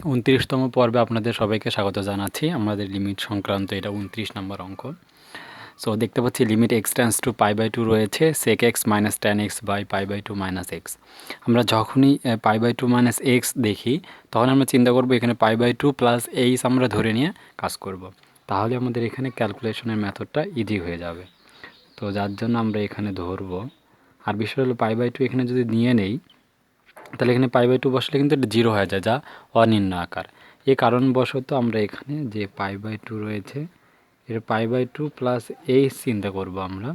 29তম পর্বে আপনাদের সবাইকে স্বাগত জানাচ্ছি। আমাদের লিমিট সংক্রান্ত এটা 29 নম্বর অঙ্ক। সো দেখতে পাচ্ছি লিমিট x টেন্ডস টু π/2 রয়েছে sec x minus tan x by π/2 minus x. আমরা যখনই π/2 মাইনাস এক্স দেখি তখন আমরা চিন্তা করব এখানে π/2 প্লাস এইচ আমরা ধরে নিয়ে কাজ করব। তাহলে আমাদের এখানে ক্যালকুলেশনের মেথডটা ইজি হয়ে যাবে। তো যার জন্য আমরা এখানে ধরব। আর বিষয় হলো π/2 এখানে যদি নিয়ে নেই তাহলে এখানে π/2 বসলে কিন্তু এটা 0 হয়ে যায়, যা অনির্ণ আকার। এই কারণবশত আমরা এখানে যে π/2 রয়েছে এটা π/2 প্লাস এইচ চিন্তা করব, আমরা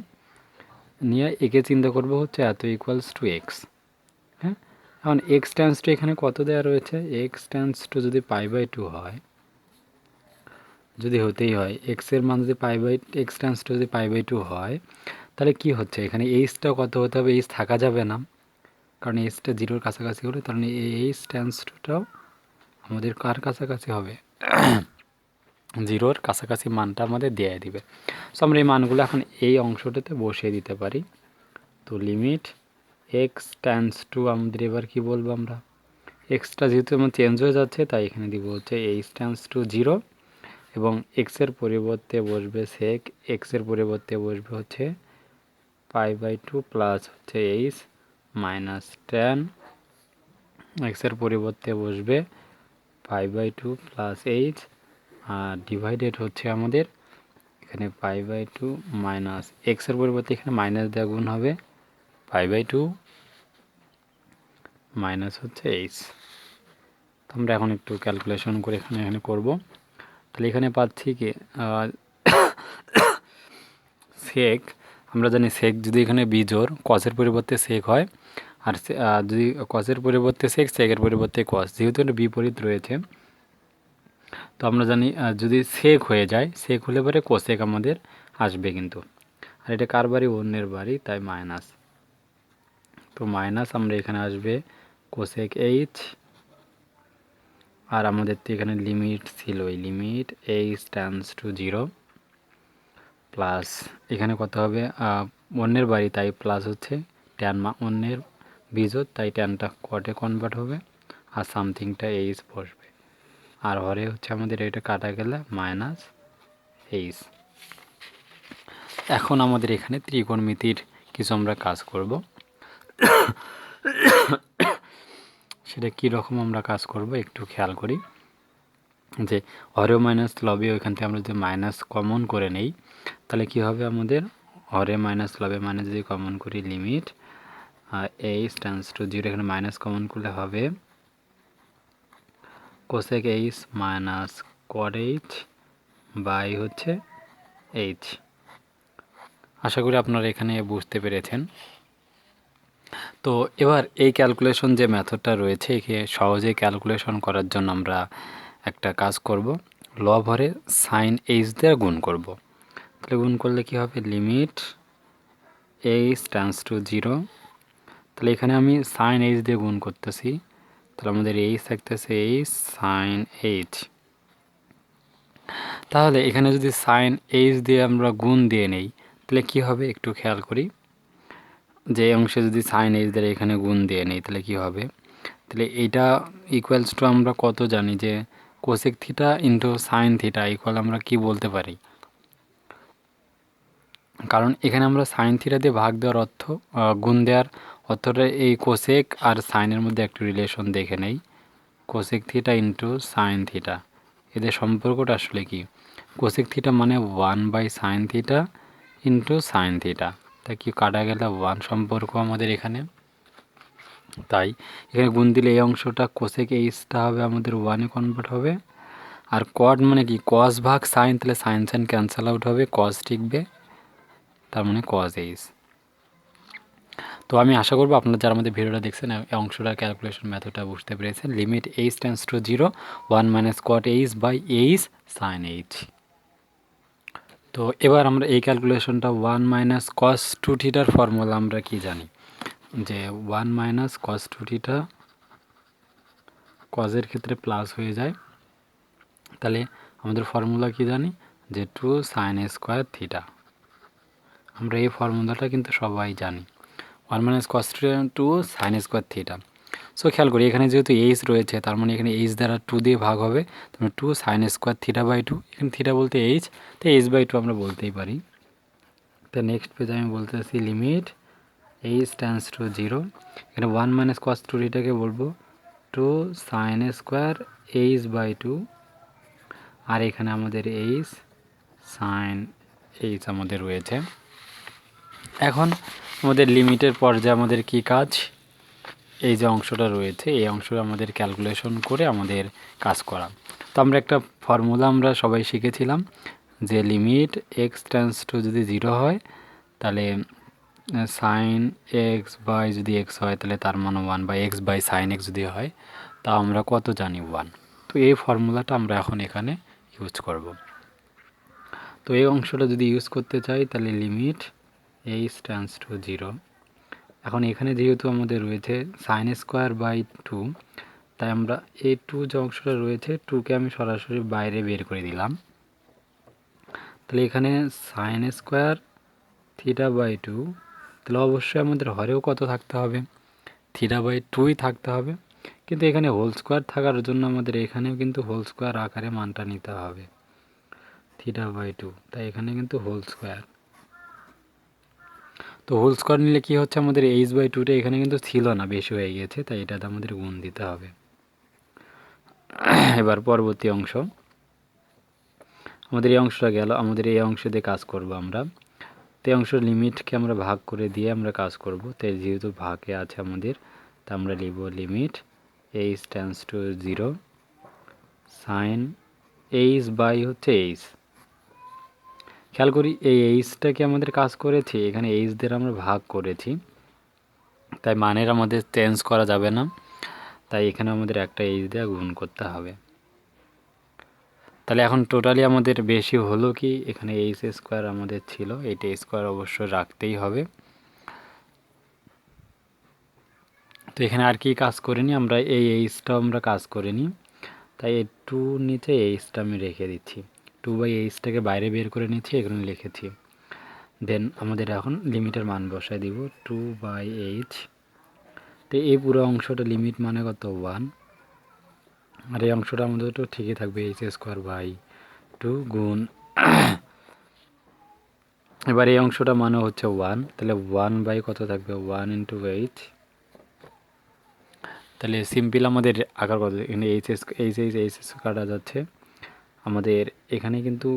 নিয়ে একে চিন্তা করব হচ্ছে এত ইকুয়ালস টু এক্স। হ্যাঁ, এখন এক্স টেন্ডস টু এখানে কত দেওয়া রয়েছে, এক্স টেন্ডস টু যদি π/2 হয়, যদি হতেই হয় এক্সের মান যদি এক্স টেন্ডস টু যদি π/2 হয়, তাহলে কি হচ্ছে এখানে এইচটা কত হতে হবে, এইচ থাকা যাবে না, কারণ এইচটা 0-র কাছাকাছি হলে তার মানে এইচ টেন্ডস টুটাও আমাদের কার কাছাকাছি হবে, 0-র কাছাকাছি মানটা আমাদের দিয়ে দিবে। সো আমরা এই মানগুলো এখন এই অংশটাতে বসিয়ে দিতে পারি। তো লিমিট এক্স টেন্ডস টু আমাদের এবার কি বলবো, আমরা এক্সটা যেহেতু আমার চেঞ্জ হয়ে যাচ্ছে তাই এখানে দিব হচ্ছে এইচ টেন্ডস টু 0, এবং এক্সের পরিবর্তে বসবে সেক, এক্সের পরিবর্তে বসবে হচ্ছে π/2 প্লাস হচ্ছে এইচ মাইনাস ট্যান, এক্সের পরিবর্তে বসবে π/2 প্লাস এইচ, আর ডিভাইডেড হচ্ছে আমাদের এখানে π/2 মাইনাস এক্সের পরিবর্তে এখানে মাইনাস দেওয়া গুণ হবে π/2 মাইনাস হচ্ছে এইচ। তো আমরা এখন একটু ক্যালকুলেশন করে এখানে করব। তাহলে এখানে পাচ্ছি কি সেক, আমরা জানি সেক যদি এখানে বিজোড় কসের পরিবর্তে সেক হয়, আর যদি কসের পরিবর্তে সেক, সেকের পরিবর্তে কস, যেহেতু এটা বিপরীত রয়েছে তো আমরা জানি যদি সেক হয়ে যায়, সেক হলে পরে কোসেক আমাদের আসবে কিন্তু, আর এটা কার বাড়ি, অন্যের বাড়ি, তাই মাইনাস। তো মাইনাস আমরা এখানে আসবে কোসেক এইচ, আর আমাদের তো এখানে লিমিট ছিল, এই limit h tends to 0 plus এখানে কত হবে, অন্যের বাড়ি তাই প্লাস হচ্ছে ট্যান, অন্যের বিজোড় তাই ট্যানটা কটে কনভার্ট হবে, আর সামথিংটা এইচ বসবে, আর হরে হচ্ছে আমাদের এটা কাটা গেলে মাইনাস এইচ। এখন আমাদের এখানে ত্রিকোণমিতির কিছু আমরা কাজ করব। সেটা কী রকম আমরা কাজ করব একটু খেয়াল করি, যে হরে মাইনাস লবে ওইখান থেকে আমরা যদি মাইনাস কমন করে নেই তাহলে কি হবে, আমাদের হরে মাইনাস লবে মানে যদি কমন করি লিমিট এইচ টেন্ডস টু 0, এখানে মাইনাস কমন করলে হবে cosec h minus cot h by হচ্ছে এইচ। আশা করি আপনারা এখানে বুঝতে পেরেছেন। তো এবার এই ক্যালকুলেশন যে মেথডটা রয়েছে, একে সহজে ক্যালকুলেশন করার জন্য আমরা একটা কাজ করব, লব হরে সাইন এইচ দিয়ে গুণ করব। তাহলে গুণ করলে কি হবে, লিমিট এইচ টেন্ডস টু 0, তাহলে এখানে আমি সাইন এইচ দিয়ে গুণ করতেছি, তাহলে আমাদের এইচ থাকতেছে এইচ সাইন এইচ। তাহলে এখানে যদি সাইন এইচ দিয়ে আমরা গুণ দিয়ে নেই তাহলে কি হবে একটু খেয়াল করি, যে অংশে যদি সাইন এইচ দিয়ে এখানে গুণ দিয়ে নেই তাহলে কি হবে, তাহলে এইটা ইকুয়ালস টু আমরা কত জানি, যে cosec theta into sine theta equal আমরা কি বলতে পারি, কারণ এখানে আমরা সাইন থিটা দিয়ে ভাগ দেওয়ার অর্থ, গুণ দেওয়ার অর্থটা এই কোসেক আর সাইনের মধ্যে একটু রিলেশন দেখে নেই, cosec theta into sine theta, এদের সম্পর্কটা আসলে কি, কোসেক থিটা মানে 1/sin theta into sine theta, তাই কি কাটা গেলে 1 সম্পর্ক আমাদের এখানে, তাই এখানে গুণ দিলে এই অংশটা কোসেক এইচটা হবে আমাদের 1-এ কনভার্ট হবে, আর কট মানে কি কস ভাগ সাইন, তাহলে সাইন সাইন ক্যান্সেল আউট হবে, কস টিকবে, তার মানে কস এইচ। তো আমি আশা করবো আপনারা যারা আমাদের ভিডিওটা দেখছেন এই অংশটার ক্যালকুলেশন মেথডটা বুঝতে পেরেছেন। Limit h tends to 0, 1 minus cot h by h sine h. তো এবার আমরা এই ক্যালকুলেশনটা 1 মাইনাস কস 2 থিটার ফর্মুলা আমরা কি জানি, যে 1 মাইনাস কস 2 থিটা কজের ক্ষেত্রে প্লাস হয়ে যায়, তাহলে আমাদের ফর্মুলা কি জানি, যে 2 সাইন স্কোয়ার থিটা। আমরা এই ফর্মুলাটা কিন্তু সবাই জানি, 1 minus cos 2 sine square theta. So খেয়াল করি এখানে যেহেতু এইচ রয়েছে তার মানে এখানে এইচ দ্বারা 2 দিয়ে ভাগ হবে, তার two sine square theta by two, এখানে থিটা বলতে এইচ, তো এইচ বাই টু আমরা বলতেই পারি। তো নেক্সট পেজে আমি বলতেছি লিমিট এইচ টেন্স টু 0, এখানে 1 মাইনাস কস টু থিটাকে বলবো 2 sine square h by two, আর এখানে আমাদের এইচ সাইন এইচ আমাদের রয়েছে। এখন আমাদের লিমিটের পর্যায়ে আমাদের কি কাজ, এই যে অংশটা রয়েছে এই অংশ আমাদের ক্যালকুলেশন করে আমাদের কাজ করা। তো আমরা একটা ফর্মুলা আমরা সবাই শিখেছিলাম যে লিমিট এক্স টেন্স টু যদি 0 হয় তাহলে সাইন এক্স বাই যদি এক্স হয় তাহলে তার মান 1, বা এক্স বাই সাইন এক্স যদি হয় তা আমরা কত জানি 1। তো এই ফর্মুলাটা আমরা এখন এখানে ইউজ করব। তো এই অংশটা যদি ইউজ করতে চাই তাহলে লিমিট এইচ টেন্স টু 0, এখন এখানে যেহেতু আমাদের রয়েছে সাইন স্কোয়ার বাই টু, তাই আমরা এই টু যে অংশটা রয়েছে টুকে আমি সরাসরি বাইরে বের করে দিলাম। তাহলে এখানে sine square theta by two, তাহলে অবশ্যই আমাদের হরেও কত থাকতে হবে, থিটা বাই টুই থাকতে হবে, কিন্তু এখানে হোল স্কোয়ার থাকার জন্য আমাদের এখানেও কিন্তু হোল স্কোয়ার আকারে মানটা নিতে হবে থিটা বাই টু, তাই এখানে কিন্তু হোল স্কোয়ার। তো হোল স্কোয়ার নিলে কী হচ্ছে, আমাদের এইচ বাই টুটা এখানে কিন্তু ছিল না, বেশি হয়ে গেছে, তাই এটাতে আমাদের গুণ দিতে হবে। এবার পরবর্তী অংশ, আমাদের এই অংশটা গেল, আমাদের এই অংশ দিয়ে কাজ করব আমরা। তো এই অংশের লিমিটকে আমরা ভাগ করে দিয়ে আমরা কাজ করব, তাই যেহেতু ভাগে আছে আমাদের, তা আমরা লিখব limit h tends to 0 sine h by হচ্ছে এইচ। খেয়াল করি এই এইচটাকে আমাদের কাজ করেছি, এখানে এইচ দিয়ে আমরা ভাগ করেছি, তাই মানের আমাদের চেঞ্জ করা যাবে না, তাই এখানে আমাদের একটা এইচ দিয়ে গুণ করতে হবে। তাহলে এখন টোটালি আমাদের বেশি হলো কি, এখানে এইচ স্কোয়ার আমাদের ছিল, এইটা স্কোয়ার অবশ্যই রাখতেই হবে। তো এখানে আর কি কাজ করিনি আমরা, এই এইচটাও আমরা কাজ করিনি, তাই এই টু নিচে এইচটা আমি রেখে দিচ্ছি, 2/এইচটাকে বাইরে বের করে নিচ্ছি, এখানে লিখেছি। দেন আমাদের এখন লিমিটের মান বসায় দিব 2/h। তো এই পুরো অংশটা লিমিট মানে কত 1, আর এই অংশটা আমাদের তো ঠিকই থাকবে এইচ স্কোয়ার বাই টু গুণ, এবার এই অংশটা মানে হচ্ছে 1, তাহলে 1 বাই কত থাকবে 1 ইন্টু এইচ। তাহলে সিম্পল আমাদের আকার কত, এখানে এইচ কাটা যাচ্ছে, আমাদের এখানে কিন্তু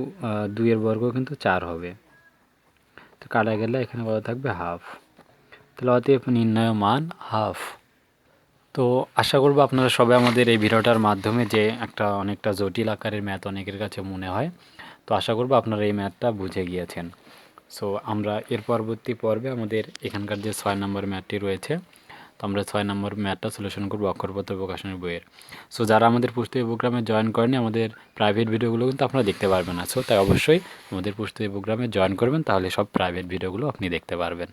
2 বর্গ কিন্তু 4 হবে, তো কাটা গেলে এখানে কত থাকবে হাফ, তাহলে অতএব নির্ণয় মান হাফ। তো আশা করব আপনারা সবাই আমাদের এই ভিডিওটার মাধ্যমে যে একটা অনেকটা জটিল আকারের ম্যাথ অনেকের কাছে মনে হয়, তো আশা করব আপনারা এই ম্যাথটা বুঝে গিয়েছেন। সো আমরা এর পরবর্তী পর্বে আমাদের এখানকার যে 6 নম্বর ম্যাথটি রয়েছে, তো আমরা 6 নম্বর ম্যাথটা সলিউশন করবো অক্ষরপত্র প্রকাশনের বইয়ের। সো যারা আমাদের প্রস্তুতি প্রোগ্রামে জয়েন করেনি, আমাদের প্রাইভেট ভিডিওগুলো কিন্তু আপনারা দেখতে পারবেন না, সো তাই অবশ্যই আমাদের প্রস্তুতি প্রোগ্রামে জয়েন করবেন, তাহলে সব প্রাইভেট ভিডিওগুলো আপনি দেখতে পারবেন।